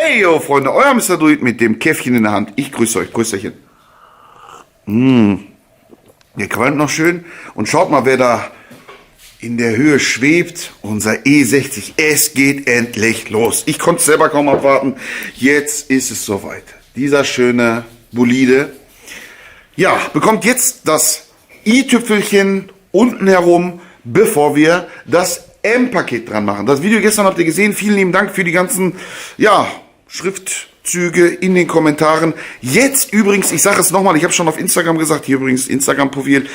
Hey, yo, Freunde, euer Mr. Druid mit dem Käffchen in der Hand. Ich grüße euch, Grüßerchen. Der qualmt noch schön. Und schaut mal, wer da in der Höhe schwebt. Unser E60. Es geht endlich los. Ich konnte es selber kaum abwarten. Jetzt ist es soweit. Dieser schöne Bolide, ja, bekommt jetzt das i-Tüpfelchen unten herum, bevor wir das M-Paket dran machen. Das Video gestern habt ihr gesehen. Vielen lieben Dank für die ganzen, ja, Schriftzüge in den Kommentaren. Jetzt übrigens, ich sage es nochmal, ich habe schon auf Instagram gesagt, hier übrigens Instagram-Profil,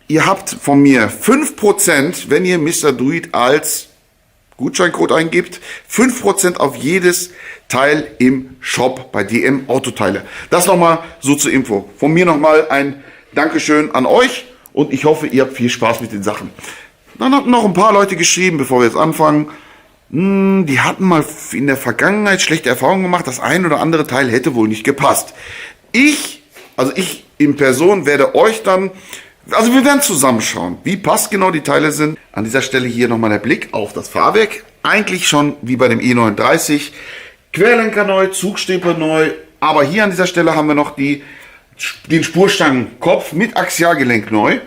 ihr habt von mir 5%, wenn ihr Mr. Druid als Gutscheincode eingibt, 5% auf jedes Teil im Shop bei DM Autoteile. Das nochmal so zur Info. Von mir nochmal ein Dankeschön an euch und ich hoffe, ihr habt viel Spaß mit den Sachen. Dann hatten noch ein paar Leute geschrieben, bevor wir jetzt anfangen, die hatten mal in der Vergangenheit schlechte Erfahrungen gemacht, das ein oder andere Teil hätte wohl nicht gepasst. Ich in Person werde euch dann, also wir werden zusammenschauen, wie passgenau die Teile sind. An dieser Stelle hier nochmal der Blick auf das Fahrwerk. Eigentlich schon wie bei dem E39. Querlenker neu, Zugstäbe neu, aber hier an dieser Stelle haben wir noch den Spurstangenkopf mit Axialgelenk neu.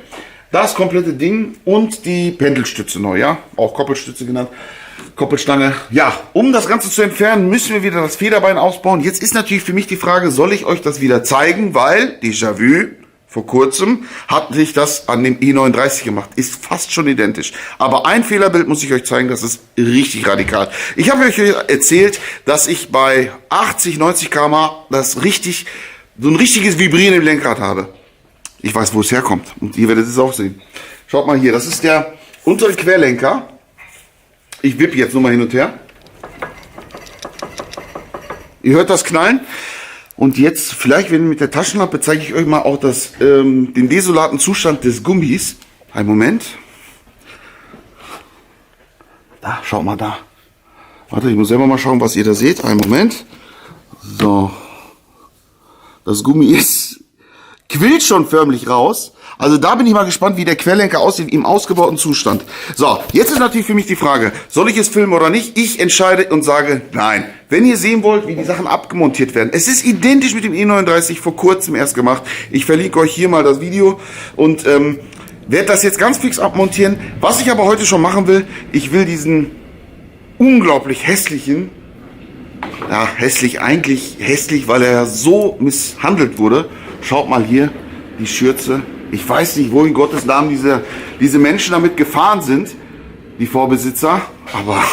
Das komplette Ding und die Pendelstütze neu, ja, auch Koppelstütze genannt. Koppelstange. Ja, um das Ganze zu entfernen, müssen wir wieder das Federbein ausbauen. Jetzt ist natürlich für mich die Frage, soll ich euch das wieder zeigen, weil Déjà-vu, vor kurzem hat sich das an dem E39 gemacht. Ist fast schon identisch. Aber ein Fehlerbild muss ich euch zeigen, das ist richtig radikal. Ich habe euch erzählt, dass ich bei 80, 90 km/h so ein richtiges Vibrieren im Lenkrad habe. Ich weiß, wo es herkommt. Und ihr werdet es auch sehen. Schaut mal hier, das ist der untere Querlenker. Ich wippe jetzt nur mal hin und her. Ihr hört das Knallen. Und jetzt, vielleicht wenn mit der Taschenlampe, zeige ich euch mal auch den desolaten Zustand des Gummis. Einen Moment. Da, schaut mal da. Warte, ich muss selber mal schauen, was ihr da seht. Einen Moment. So. Das Gummi quillt schon förmlich raus. Also da bin ich mal gespannt, wie der Querlenker aussieht im ausgebauten Zustand. So, jetzt ist natürlich für mich die Frage, soll ich es filmen oder nicht? Ich entscheide und sage nein. Wenn ihr sehen wollt, wie die Sachen abgemontiert werden. Es ist identisch mit dem E39, vor kurzem erst gemacht. Ich verlinke euch hier mal das Video und werde das jetzt ganz fix abmontieren. Was ich aber heute schon machen will, ich will diesen unglaublich hässlichen, ja eigentlich hässlich, weil er so misshandelt wurde. Schaut mal hier, die Schürze. Ich weiß nicht, wo in Gottes Namen diese Menschen damit gefahren sind, die Vorbesitzer, aber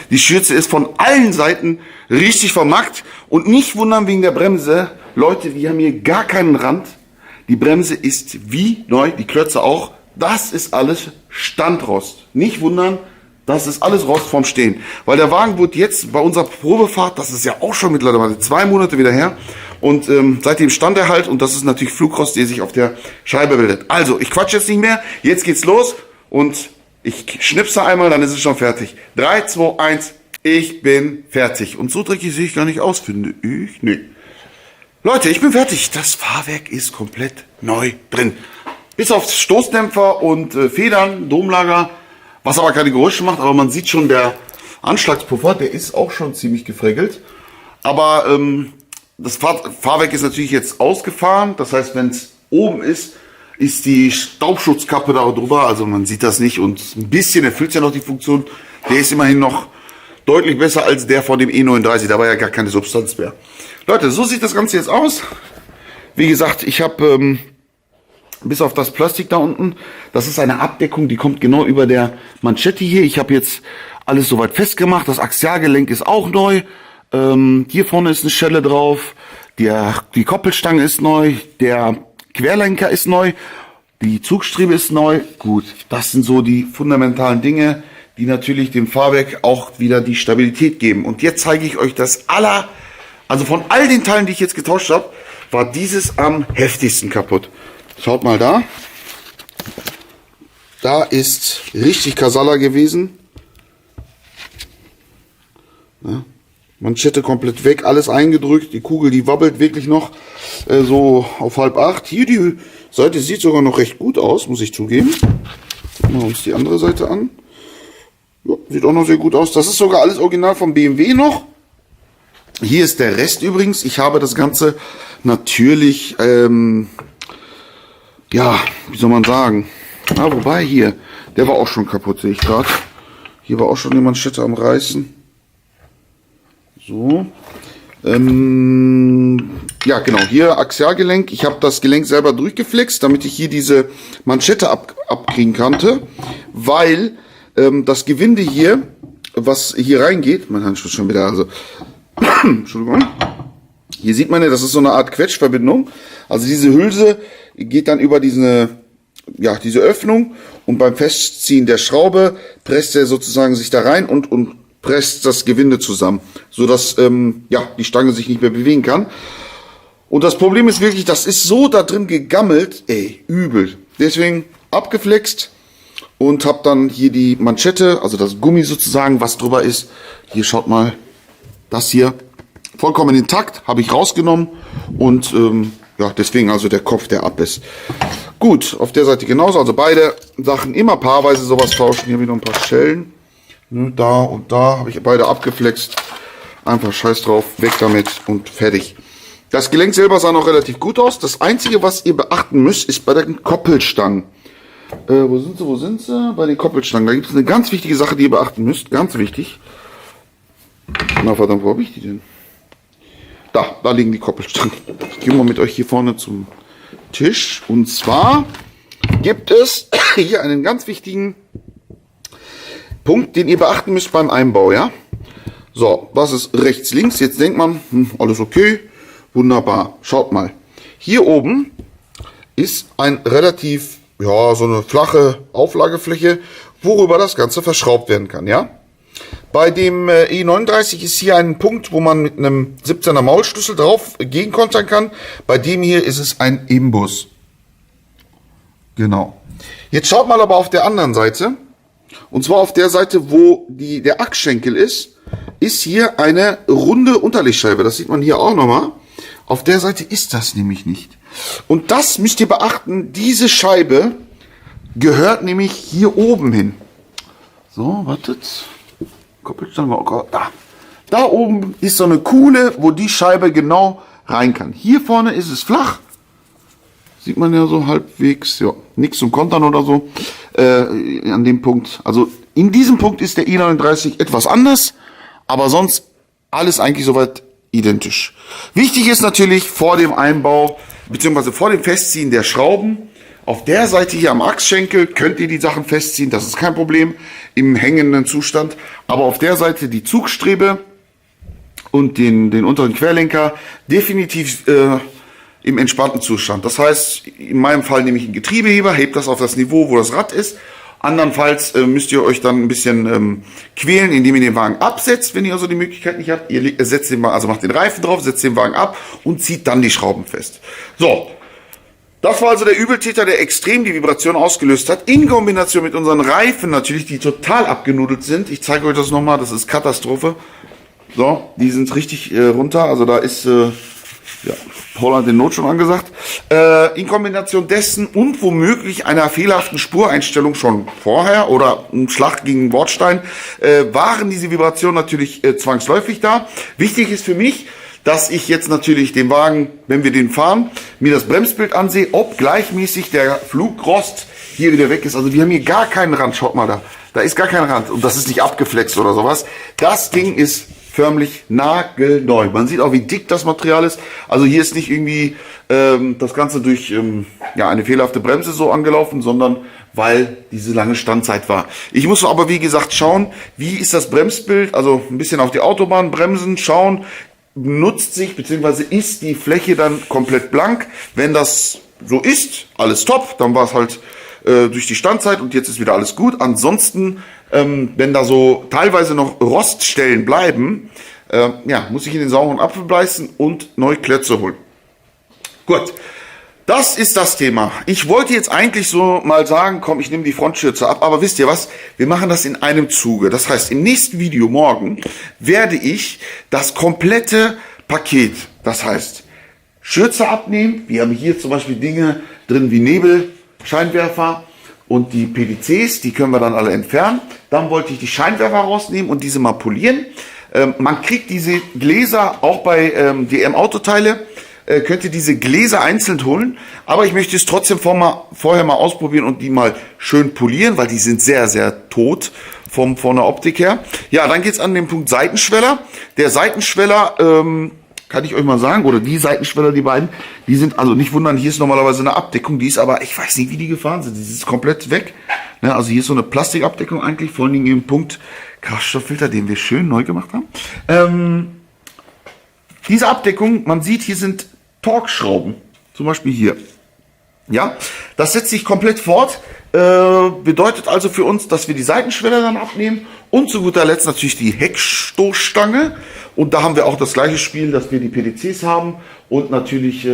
die Schürze ist von allen Seiten richtig vermackt und nicht wundern wegen der Bremse. Leute, wir haben hier gar keinen Rand. Die Bremse ist wie neu, die Klötze auch. Das ist alles Standrost. Nicht wundern, das ist alles Rost vom Stehen. Weil der Wagen wurde jetzt bei unserer Probefahrt, das ist ja auch schon mittlerweile 2 Monate wieder her, und seitdem stand er halt, und das ist natürlich Flugrost, der sich auf der Scheibe bildet. Also, ich quatsche jetzt nicht mehr, jetzt geht's los und ich schnipse einmal, dann ist es schon fertig. 3, 2, 1, ich bin fertig. Und so dreckig sehe ich gar nicht aus, finde ich. Nee. Leute, ich bin fertig. Das Fahrwerk ist komplett neu drin. Bis auf Stoßdämpfer und Federn, Domlager, was aber keine Geräusche macht, aber man sieht schon, der Anschlagspuffer, der ist auch schon ziemlich gefregelt. Aber das Fahrwerk ist natürlich jetzt ausgefahren. Das heißt, wenn es oben ist, ist die Staubschutzkappe da drüber. Also man sieht das nicht und ein bisschen erfüllt ja noch die Funktion. Der ist immerhin noch deutlich besser als der von dem E39. Da war ja gar keine Substanz mehr. Leute, so sieht das Ganze jetzt aus. Wie gesagt, ich habe bis auf das Plastik da unten, das ist eine Abdeckung, die kommt genau über der Manschette hier. Ich habe jetzt alles soweit festgemacht. Das Axialgelenk ist auch neu. Hier vorne ist eine Schelle drauf, die Koppelstange ist neu, der Querlenker ist neu, die Zugstrebe ist neu. Gut, das sind so die fundamentalen Dinge, die natürlich dem Fahrwerk auch wieder die Stabilität geben. Und jetzt zeige ich euch also von all den Teilen, die ich jetzt getauscht habe, war dieses am heftigsten kaputt. Schaut mal da. Da ist richtig Kasala gewesen. Ja. Manschette komplett weg, alles eingedrückt. Die Kugel, die wabbelt wirklich noch so auf 7:30. Hier die Seite sieht sogar noch recht gut aus, muss ich zugeben. Gucken wir uns die andere Seite an. Ja, sieht auch noch sehr gut aus. Das ist sogar alles original vom BMW noch. Hier ist der Rest übrigens. Ich habe das Ganze natürlich, ja, wie soll man sagen? Ah, wobei hier, der war auch schon kaputt, sehe ich gerade. Hier war auch schon die Manschette am Reißen. So. Ja, genau, hier Axialgelenk. Ich habe das Gelenk selber durchgeflext, damit ich hier diese Manschette abkriegen konnte, weil das Gewinde hier, was hier reingeht, mein Handschutz schon wieder, also, Entschuldigung, hier sieht man ja, das ist so eine Art Quetschverbindung. Also diese Hülse geht dann über diese Öffnung und beim Festziehen der Schraube presst er sozusagen sich da rein und presst das Gewinde zusammen, so dass die Stange sich nicht mehr bewegen kann. Und das Problem ist wirklich, das ist so da drin gegammelt, übel. Deswegen abgeflext und habe dann hier die Manschette, also das Gummi sozusagen, was drüber ist. Hier schaut mal, das hier vollkommen intakt, habe ich rausgenommen und deswegen also der Kopf, der ab ist. Gut, auf der Seite genauso, also beide Sachen immer paarweise sowas tauschen. Hier wieder ein paar Schellen. Da und da habe ich beide abgeflext. Einfach scheiß drauf, weg damit und fertig. Das Gelenk selber sah noch relativ gut aus. Das Einzige, was ihr beachten müsst, ist bei den Koppelstangen. Wo sind sie? Bei den Koppelstangen. Da gibt es eine ganz wichtige Sache, die ihr beachten müsst. Ganz wichtig. Na verdammt, wo habe ich die denn? Da liegen die Koppelstangen. Ich gehe mal mit euch hier vorne zum Tisch. Und zwar gibt es hier einen ganz wichtigen Punkt, den ihr beachten müsst beim Einbau, ja? So, was ist rechts, links? Jetzt denkt man, alles okay, wunderbar. Schaut mal. Hier oben ist ein relativ, so eine flache Auflagefläche, worüber das Ganze verschraubt werden kann, ja? Bei dem E39 ist hier ein Punkt, wo man mit einem 17er Maulschlüssel drauf gegenkontern kann. Bei dem hier ist es ein Imbus. Genau. Jetzt schaut mal aber auf der anderen Seite. Und zwar auf der Seite, wo der Achsschenkel ist hier eine runde Unterlegscheibe. Das sieht man hier auch nochmal. Auf der Seite ist das nämlich nicht. Und das müsst ihr beachten. Diese Scheibe gehört nämlich hier oben hin. So, wartet. Koppelstange, oh Gott, da. Da oben ist so eine Kuhle, wo die Scheibe genau rein kann. Hier vorne ist es flach. Sieht man ja so halbwegs, ja, nichts zum Kontern oder so. An dem Punkt, also in diesem Punkt ist der E39 etwas anders, aber sonst alles eigentlich soweit identisch. Wichtig ist natürlich vor dem Einbau, beziehungsweise vor dem Festziehen der Schrauben, auf der Seite hier am Achsschenkel könnt ihr die Sachen festziehen, das ist kein Problem im hängenden Zustand, aber auf der Seite die Zugstrebe und den unteren Querlenker definitiv im entspannten Zustand. Das heißt, in meinem Fall nehme ich einen Getriebeheber, hebt das auf das Niveau, wo das Rad ist. Andernfalls müsst ihr euch dann ein bisschen quälen, indem ihr den Wagen absetzt, wenn ihr also die Möglichkeit nicht habt. Ihr setzt den Wagen, also macht den Reifen drauf, setzt den Wagen ab und zieht dann die Schrauben fest. So, das war also der Übeltäter, der extrem die Vibration ausgelöst hat, in Kombination mit unseren Reifen natürlich, die total abgenudelt sind. Ich zeige euch das nochmal, das ist Katastrophe. So, die sind richtig runter, also da ist... Paul hat den Not schon angesagt. In Kombination dessen und womöglich einer fehlerhaften Spureinstellung schon vorher oder ein Schlag gegen einen Bordstein, waren diese Vibrationen natürlich zwangsläufig da. Wichtig ist für mich, dass ich jetzt natürlich den Wagen, wenn wir den fahren, mir das Bremsbild ansehe, ob gleichmäßig der Flugrost hier wieder weg ist. Also wir haben hier gar keinen Rand, schaut mal da. Da ist gar kein Rand und das ist nicht abgeflext oder sowas. Das Ding ist förmlich nagelneu. Man sieht auch, wie dick das Material ist. Also hier ist nicht irgendwie das Ganze durch eine fehlerhafte Bremse so angelaufen, sondern weil diese lange Standzeit war. Ich muss aber, wie gesagt, schauen, wie ist das Bremsbild, also ein bisschen auf die Autobahn bremsen, schauen, nutzt sich, beziehungsweise ist die Fläche dann komplett blank. Wenn das so ist, alles top, dann war es halt durch die Standzeit und jetzt ist wieder alles gut. Ansonsten, wenn da so teilweise noch Roststellen bleiben, muss ich in den sauren Apfel beißen und neue Klötze holen. Gut, das ist das Thema. Ich wollte jetzt eigentlich so mal sagen, komm, ich nehme die Frontschürze ab, aber wisst ihr was? Wir machen das in einem Zuge. Das heißt, im nächsten Video morgen werde ich das komplette Paket, das heißt, Schürze abnehmen. Wir haben hier zum Beispiel Dinge drin wie Nebelscheinwerfer und die PVCs, die können wir dann alle entfernen. Dann wollte ich die Scheinwerfer rausnehmen und diese mal polieren. Man kriegt diese Gläser auch bei DM Autoteile, könnt ihr diese Gläser einzeln holen, aber ich möchte es trotzdem vorher mal ausprobieren und die mal schön polieren, weil die sind sehr, sehr tot von der Optik her. Ja, dann geht's an den Punkt Seitenschweller. Der Seitenschweller, kann ich euch mal sagen, oder die Seitenschweller, die beiden, die sind, also nicht wundern, hier ist normalerweise eine Abdeckung, die ist aber, ich weiß nicht, wie die gefahren sind, die ist komplett weg. Ne, also hier ist so eine Plastikabdeckung eigentlich, vor allen Dingen im Punkt Kraftstofffilter, den wir schön neu gemacht haben. Diese Abdeckung, man sieht, hier sind Torx-Schrauben, zum Beispiel hier. Ja, das setzt sich komplett fort, bedeutet also für uns, dass wir die Seitenschweller dann abnehmen und zu guter Letzt natürlich die Heckstoßstange. Und da haben wir auch das gleiche Spiel, dass wir die PDCs haben und natürlich,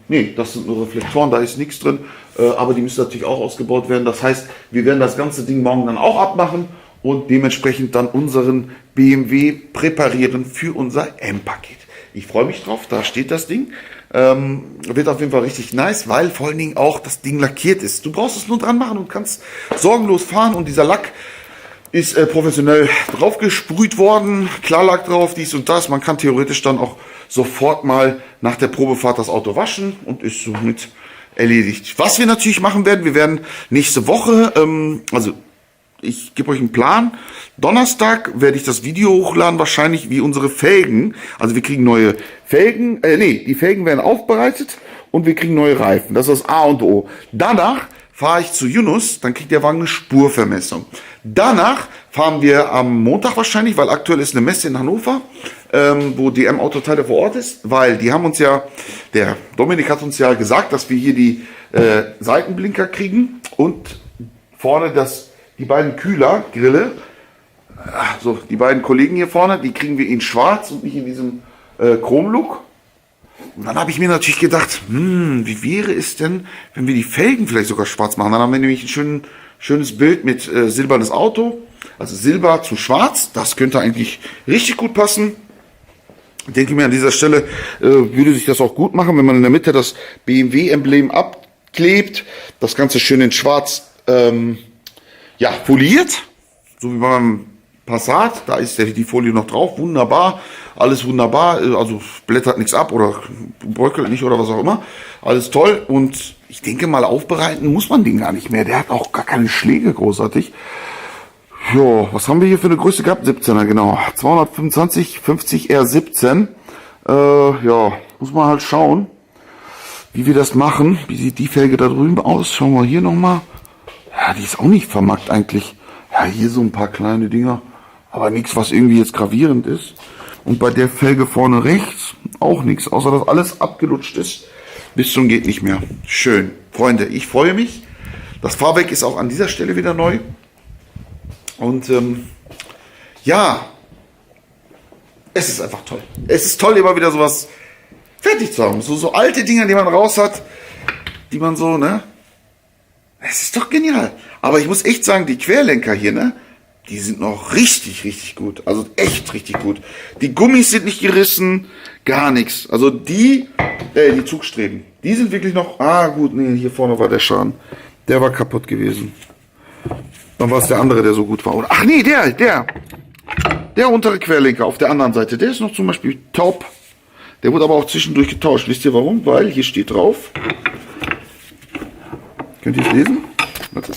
nee, das sind nur Reflektoren, da ist nichts drin, aber die müssen natürlich auch ausgebaut werden. Das heißt, wir werden das ganze Ding morgen dann auch abmachen und dementsprechend dann unseren BMW präparieren für unser M-Paket. Ich freue mich drauf, da steht das Ding. Wird auf jeden Fall richtig nice, weil vor allen Dingen auch das Ding lackiert ist. Du brauchst es nur dran machen und kannst sorgenlos fahren und dieser Lack ist professionell drauf gesprüht worden, Klarlack drauf, dies und das. Man kann theoretisch dann auch sofort mal nach der Probefahrt das Auto waschen und ist somit erledigt. Was wir natürlich machen werden, wir werden nächste Woche, also ich gebe euch einen Plan. Donnerstag werde ich das Video hochladen, wahrscheinlich wie unsere Felgen. Also wir kriegen neue Felgen, die Felgen werden aufbereitet und wir kriegen neue Reifen. Das ist das A und O. Danach fahre ich zu Yunus, dann kriegt der Wagen eine Spurvermessung. Danach fahren wir am Montag wahrscheinlich, weil aktuell ist eine Messe in Hannover, wo DM Autoteile vor Ort ist, weil die haben uns ja, der Dominik hat uns ja gesagt, dass wir hier die Seitenblinker kriegen und vorne die beiden Kühlergrille, so die beiden Kollegen hier vorne, die kriegen wir in schwarz und nicht in diesem Chromlook. Und dann habe ich mir natürlich gedacht, wie wäre es denn, wenn wir die Felgen vielleicht sogar schwarz machen? Dann haben wir nämlich ein schönes Bild mit silbernes Auto, also Silber zu schwarz. Das könnte eigentlich richtig gut passen. Ich denke mir, an dieser Stelle würde sich das auch gut machen, wenn man in der Mitte das BMW-Emblem abklebt, das Ganze schön in schwarz foliert, so wie beim Passat, da ist die Folie noch drauf, wunderbar, alles wunderbar, also blättert nichts ab oder bröckelt nicht oder was auch immer, alles toll und ich denke mal, aufbereiten muss man den gar nicht mehr, der hat auch gar keine Schläge großartig. Jo, was haben wir hier für eine Größe gehabt? 17er, genau, 225, 50 R17, muss man halt schauen, wie wir das machen, wie sieht die Felge da drüben aus, schauen wir hier nochmal. Ja, die ist auch nicht vermarkt eigentlich. Ja, hier so ein paar kleine Dinger. Aber nichts, was irgendwie jetzt gravierend ist. Und bei der Felge vorne rechts auch nichts. Außer, dass alles abgelutscht ist. Bis zum geht nicht mehr. Schön. Freunde, ich freue mich. Das Fahrwerk ist auch an dieser Stelle wieder neu. Und es ist einfach toll. Es ist toll, immer wieder sowas fertig zu haben. So alte Dinger, die man raus hat. Die man so, ne? Es ist doch genial. Aber ich muss echt sagen, die Querlenker hier, ne? Die sind noch richtig, richtig gut. Also echt richtig gut. Die Gummis sind nicht gerissen, gar nichts. Also die Zugstreben, die sind wirklich noch, gut, nee, hier vorne war der Schaden. Der war kaputt gewesen. Dann war es der andere, der so gut war. Oder, ach nee, der untere Querlenker auf der anderen Seite, der ist noch zum Beispiel top. Der wurde aber auch zwischendurch getauscht. Wisst ihr warum? Weil hier steht drauf, könnt ihr es lesen? Warte.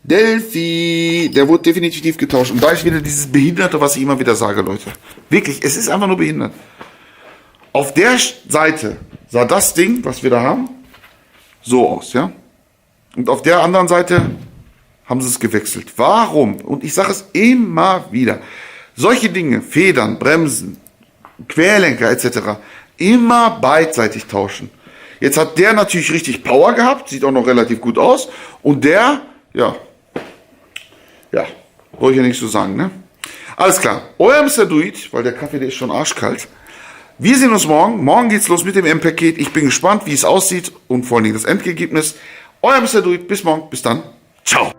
Delphi, der wurde definitiv getauscht. Und da ist wieder dieses Behinderte, was ich immer wieder sage, Leute. Wirklich, es ist einfach nur behindert. Auf der Seite sah das Ding, was wir da haben, so aus, ja? Und auf der anderen Seite haben sie es gewechselt. Warum? Und ich sage es immer wieder. Solche Dinge, Federn, Bremsen, Querlenker etc. immer beidseitig tauschen. Jetzt hat der natürlich richtig Power gehabt, sieht auch noch relativ gut aus. Und der, brauche ich ja nichts zu sagen, ne? Alles klar, euer Mr. Duit, weil der Kaffee, der ist schon arschkalt. Wir sehen uns morgen. Morgen geht's los mit dem M-Paket. Ich bin gespannt, wie es aussieht und vor allen Dingen das Endergebnis. Euer Mr. Duit, bis morgen, bis dann. Ciao.